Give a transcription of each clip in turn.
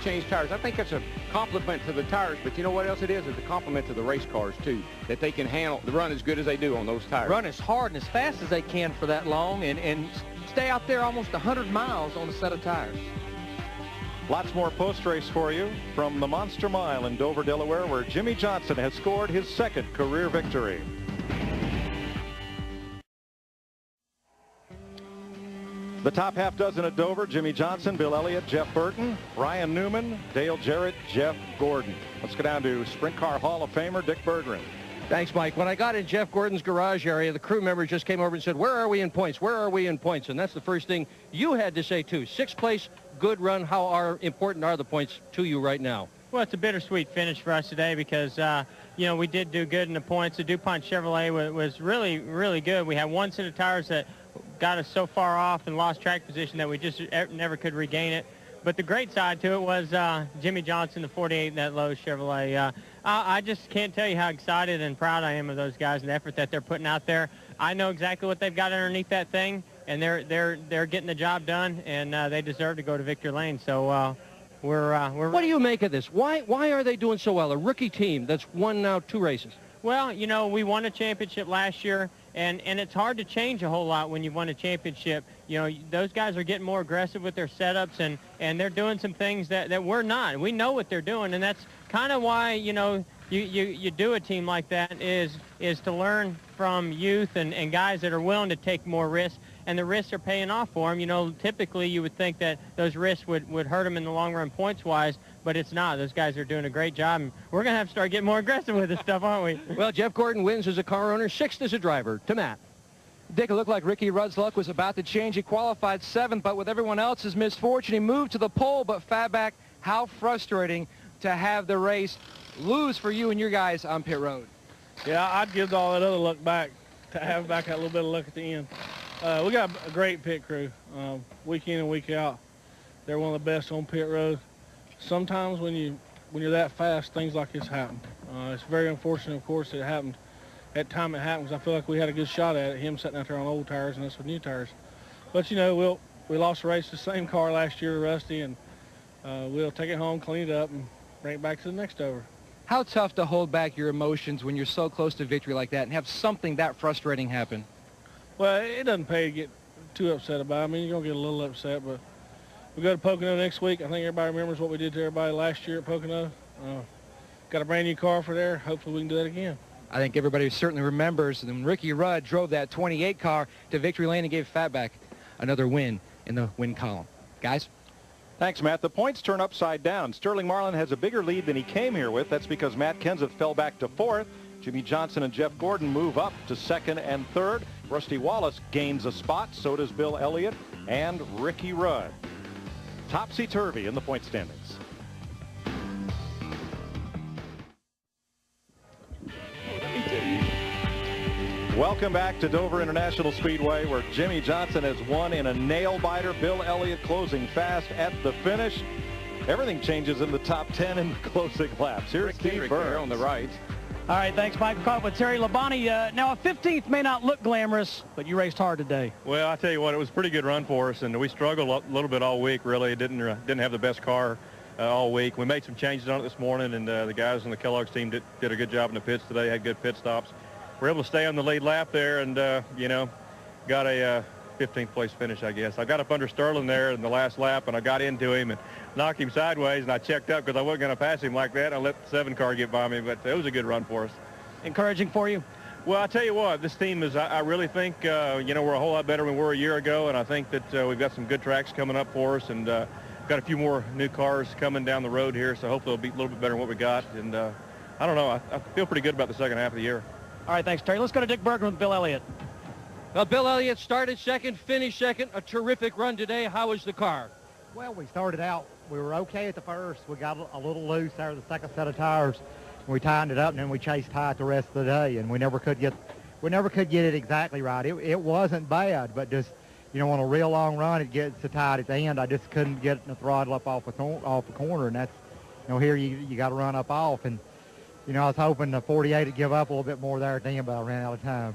change tires. I think that's a compliment to the tires, but you know what else it is? It's a compliment to the race cars, too, that they can handle the run as good as they do on those tires. Run as hard and as fast as they can for that long and stay out there almost 100 miles on a set of tires. Lots more post-race for you from the Monster Mile in Dover, Delaware, where Jimmie Johnson has scored his second career victory. The top half dozen at Dover: Jimmie Johnson, Bill Elliott, Jeff Burton, Ryan Newman, Dale Jarrett, Jeff Gordon. Let's go down to Sprint Car Hall of Famer Dick Berggren. Thanks, Mike. When I got in Jeff Gordon's garage area, the crew member just came over and said, where are we in points? Where are we in points? And that's the first thing you had to say, too. Sixth place, good run. How important are the points to you right now? Well, it's a bittersweet finish for us today because, you know, we did do good in the points. The DuPont Chevrolet was really, really good. We had one set of tires that got us so far off and lost track position that we just never could regain it. But the great side to it was Jimmie Johnson, the 48 in that Lowe's Chevrolet. I just can't tell you how excited and proud I am of those guys and the effort that they're putting out there. I know exactly what they've got underneath that thing, and they're getting the job done, and they deserve to go to victory lane. So we're. What do you make of this? Why are they doing so well? A rookie team that's won now 2 races. Well, you know, we won a championship last year, and it's hard to change a whole lot when you've won a championship. You know, those guys are getting more aggressive with their setups, and they're doing some things that we're not. We know what they're doing, and that's kind of why, you know, you do a team like that is to learn from youth and guys that are willing to take more risks, and the risks are paying off for them. You know, typically you would think that those risks would hurt them in the long run points-wise, but it's not. Those guys are doing a great job, and we're going to have to start getting more aggressive with this stuff, aren't we? Well, Jeff Gordon wins as a car owner, 6th as a driver. To Matt. Dick, it looked like Ricky Rudd's luck was about to change. He qualified 7th, but with everyone else's misfortune, he moved to the pole. But Fatback, how frustrating to have the race lose for you and your guys on pit road. Yeah, I'd give all that other luck back to have back that little bit of luck at the end. We got a great pit crew, week in and week out. They're one of the best on pit road. Sometimes when you're that fast, things like this happen. It's very unfortunate, of course, that it happened. At the time it happened, because I feel like we had a good shot at it, him sitting out there on old tires and us with new tires. But, you know, we lost the race to the same car last year, Rusty, and we'll take it home, clean it up, and bring it back to the next over. How tough to hold back your emotions when you're so close to victory like that and have something that frustrating happen? Well, it doesn't pay to get too upset about it. I mean, you're going to get a little upset, but we go to Pocono next week. I think everybody remembers what we did to everybody last year at Pocono. Got a brand new car for there. Hopefully we can do that again. I think everybody certainly remembers when Ricky Rudd drove that 28 car to victory lane and gave Fatback another win in the win column. Guys? Thanks, Matt. The points turn upside down. Sterling Marlin has a bigger lead than he came here with. That's because Matt Kenseth fell back to 4th. Jimmie Johnson and Jeff Gordon move up to 2nd and 3rd. Rusty Wallace gains a spot. So does Bill Elliott and Ricky Rudd. Topsy-turvy in the point standings. Welcome back to Dover International Speedway, where Jimmie Johnson has won in a nail-biter. Bill Elliott closing fast at the finish. Everything changes in the top 10 in the closing laps. Here's Steve Burns on the right. All right, thanks, Mike. We're caught up with Terry Labonte. Now, a 15th may not look glamorous, but you raced hard today. Well, I tell you what, it was a pretty good run for us, and we struggled a little bit all week, really. Didn't have the best car all week. We made some changes on it this morning, and the guys on the Kellogg's team did a good job in the pits today, had good pit stops. We're able to stay on the lead lap there and, you know, got a 15th place finish, I guess. I got up under Sterling there in the last lap, and I got into him and knocked him sideways, and I checked up because I wasn't going to pass him like that. I let the 7 car get by me, but it was a good run for us. Encouraging for you? Well, I tell you what, this team is, I really think, you know, we're a whole lot better than we were a year ago, and I think that we've got some good tracks coming up for us, and got a few more new cars coming down the road here, so hopefully it'll be a little bit better than what we got. And I don't know, I feel pretty good about the second half of the year. All right, thanks, Terry. Let's go to Dick Berggren with Bill Elliott. Well, Bill Elliott started 2nd, finished 2nd. A terrific run today. How was the car? Well, we started out, we were okay at the first. We got a little loose there of the second set of tires. We tightened it up, and then we chased tight the rest of the day, and we never could get it exactly right. It wasn't bad, but just, you know, on a real long run, it gets so tight at the end. I just couldn't get the throttle up off the corner, and that's, you know, here you got to run up off, and you know, I was hoping the 48 would give up a little bit more there at the end, but I ran out of time.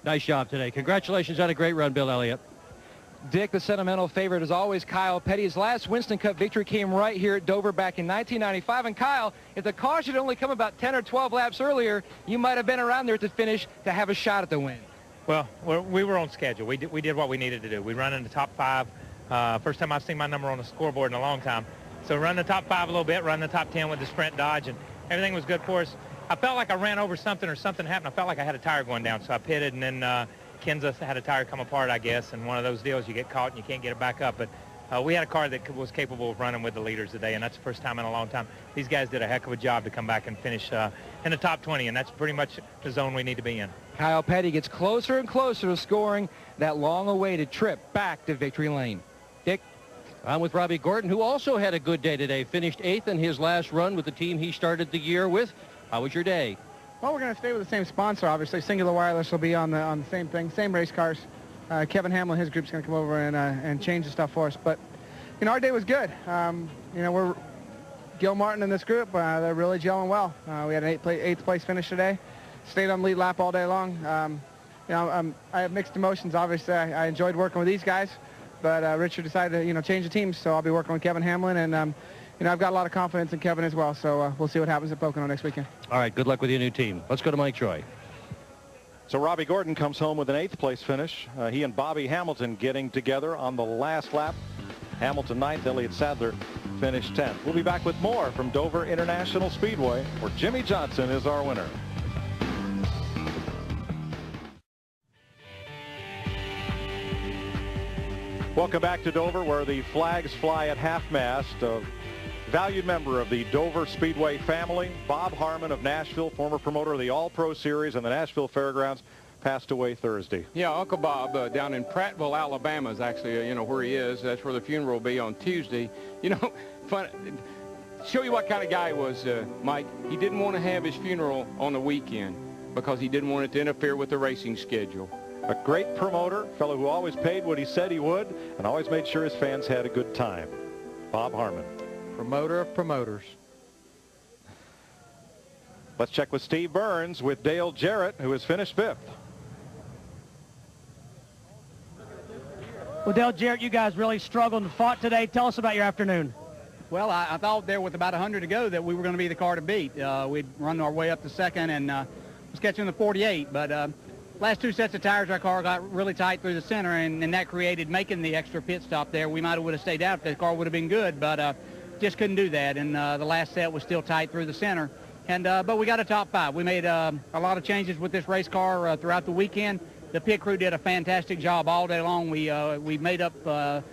Nice job today. Congratulations on a great run, Bill Elliott. Dick, the sentimental favorite is always Kyle Petty. His last Winston Cup victory came right here at Dover back in 1995. And Kyle, if the caution had only come about 10 or 12 laps earlier, you might have been around there to finish to have a shot at the win. Well, we were on schedule. We did what we needed to do. We run in the top 5. First time I've seen my number on the scoreboard in a long time. So run the top 5 a little bit, run the top 10 with the sprint dodge, and everything was good for us. I felt like I ran over something or something happened. I felt like I had a tire going down, so I pitted, and then Kenseth had a tire come apart, I guess, and one of those deals, you get caught and you can't get it back up. But we had a car that was capable of running with the leaders today, and that's the first time in a long time. These guys did a heck of a job to come back and finish in the top 20, and that's pretty much the zone we need to be in. Kyle Petty gets closer and closer to scoring that long-awaited trip back to victory lane. Dick? I'm with Robbie Gordon, who also had a good day today. Finished 8th in his last run with the team he started the year with. How was your day? Well, we're going to stay with the same sponsor, obviously. Singular Wireless will be on the same thing, same race cars. Kevin Hamlin, his group's going to come over and change the stuff for us. But, you know, our day was good. You know, we're Gil Martin and this group, they're really gelling well. We had an 8th place finish today. Stayed on the lead lap all day long. You know, I have mixed emotions. Obviously, I enjoyed working with these guys, but Richard decided to, you know, change the teams, so I'll be working with Kevin Hamlin, and you know, I've got a lot of confidence in Kevin as well, so we'll see what happens at Pocono next weekend. All right, good luck with your new team. Let's go to Mike Troy. So Robbie Gordon comes home with an 8th place finish. He and Bobby Hamilton getting together on the last lap. Hamilton 9th, Elliott Sadler finished 10th. We'll be back with more from Dover International Speedway, where Jimmie Johnson is our winner. Welcome back to Dover, where the flags fly at half-mast. A valued member of the Dover Speedway family, Bob Harmon of Nashville, former promoter of the All-Pro Series and the Nashville Fairgrounds, passed away Thursday. Yeah, Uncle Bob down in Prattville, Alabama is actually, you know, where he is. That's where the funeral will be on Tuesday. You know, fun. Show you what kind of guy he was, Mike. He didn't want to have his funeral on the weekend because he didn't want it to interfere with the racing schedule. A great promoter, fellow who always paid what he said he would and always made sure his fans had a good time. Bob Harmon. Promoter of promoters. Let's check with Steve Burns with Dale Jarrett, who has finished 5th. Well, Dale Jarrett, you guys really struggled and fought today. Tell us about your afternoon. Well, I thought there with about 100 to go that we were going to be the car to beat. We'd run our way up to second and was catching the 48, but last 2 sets of tires, our car got really tight through the center, and that created making the extra pit stop there. We might have stayed out if the car would have been good, but just couldn't do that. And the last set was still tight through the center. And but we got a top 5. We made a lot of changes with this race car throughout the weekend. The pit crew did a fantastic job all day long. We made up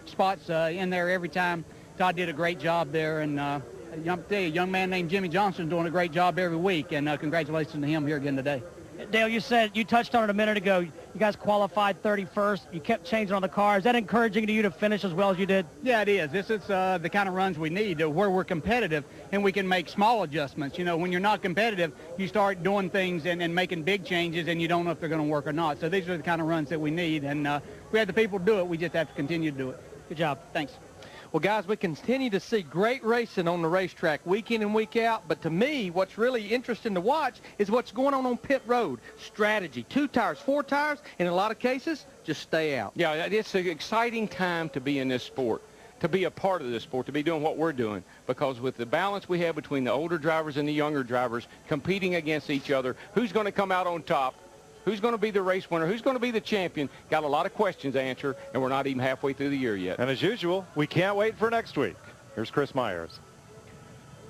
spots in there every time. Todd did a great job there, and a young man named Jimmie Johnson doing a great job every week. And congratulations to him here again today. Dale, you touched on it a minute ago. You guys qualified 31st. You kept changing on the car. Is that encouraging to you to finish as well as you did? Yeah, it is. This is the kind of runs we need where we're competitive and we can make small adjustments. You know, when you're not competitive, you start doing things and making big changes and you don't know if they're going to work or not. So these are the kind of runs that we need, and we have the people to do it. We just have to continue to do it. Good job. Thanks. Well, guys, we continue to see great racing on the racetrack week in and week out. But to me, what's really interesting to watch is what's going on pit road. Strategy, 2 tires, 4 tires, in a lot of cases, just stay out. Yeah, it's an exciting time to be in this sport, to be a part of this sport, to be doing what we're doing. Because with the balance we have between the older drivers and the younger drivers competing against each other, who's going to come out on top? Who's going to be the race winner? Who's going to be the champion? Got a lot of questions to answer, and we're not even halfway through the year yet. And as usual, we can't wait for next week. Here's Chris Myers.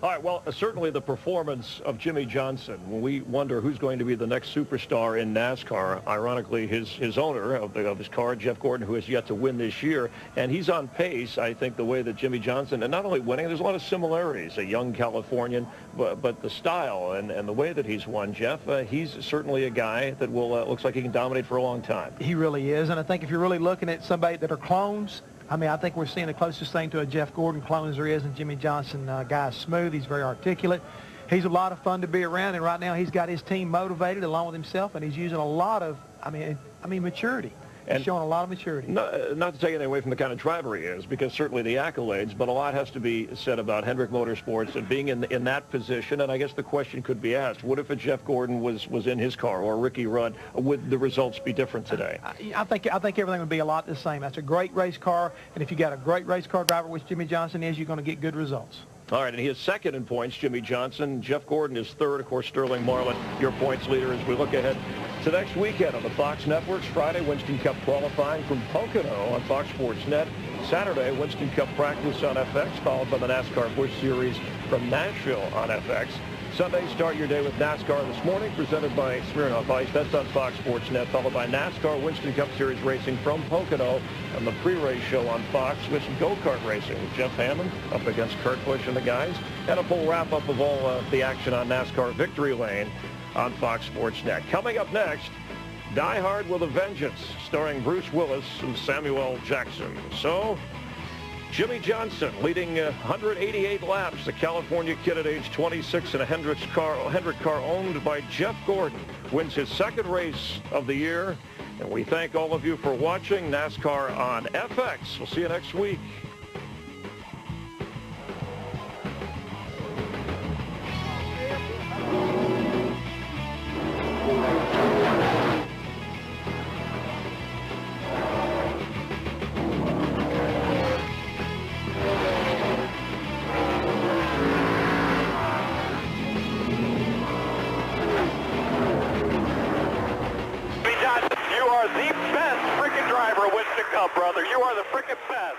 All right, well, certainly the performance of Jimmie Johnson, when we wonder who's going to be the next superstar in NASCAR, ironically, his owner of his car, Jeff Gordon, who has yet to win this year, and he's on pace, I think, the way that Jimmie Johnson, and not only winning, there's a lot of similarities, a young Californian, but the style and the way that he's won, Jeff, he's certainly a guy that will looks like he can dominate for a long time. He really is, and I think if you're really looking at somebody that are clones, I mean, I think we're seeing the closest thing to a Jeff Gordon clone as there is, and Jimmie Johnson. Guy's smooth. He's very articulate. He's a lot of fun to be around, and right now he's got his team motivated along with himself, and he's using a lot of, I mean, maturity. He's showing a lot of maturity. Not to take anything away from the kind of driver he is, because certainly the accolades, but a lot has to be said about Hendrick Motorsports and being in that position. And I guess the question could be asked, what if a Jeff Gordon was in his car, or Ricky Rudd? Would the results be different today? I think everything would be a lot the same. That's a great race car, and if you got a great race car driver, which Jimmie Johnson is, you're going to get good results. All right, and he is second in points, Jimmie Johnson. Jeff Gordon is third. Of course, Sterling Marlin, your points leader, as we look ahead to next weekend on the Fox Networks. Friday, Winston Cup qualifying from Pocono on Fox Sports Net. Saturday, Winston Cup practice on FX, followed by the NASCAR Busch Series from Nashville on FX. Sunday, start your day with NASCAR this morning, presented by Smirnoff Ice. That's on Fox Sports Net, followed by NASCAR Winston Cup Series racing from Pocono and the pre-race show on Fox with some go-kart racing with Jeff Hammond up against Kurt Busch and the guys, and a full wrap-up of all the action on NASCAR Victory Lane on Fox Sports Net. Coming up next, Die Hard with a Vengeance, starring Bruce Willis and Samuel Jackson. So, Jimmie Johnson leading 188 laps. The California kid at age 26 in a Hendrick car owned by Jeff Gordon wins his second race of the year. And we thank all of you for watching NASCAR on FX. We'll see you next week. You are the best freaking driver, Winston Cup, brother. You are the freaking best.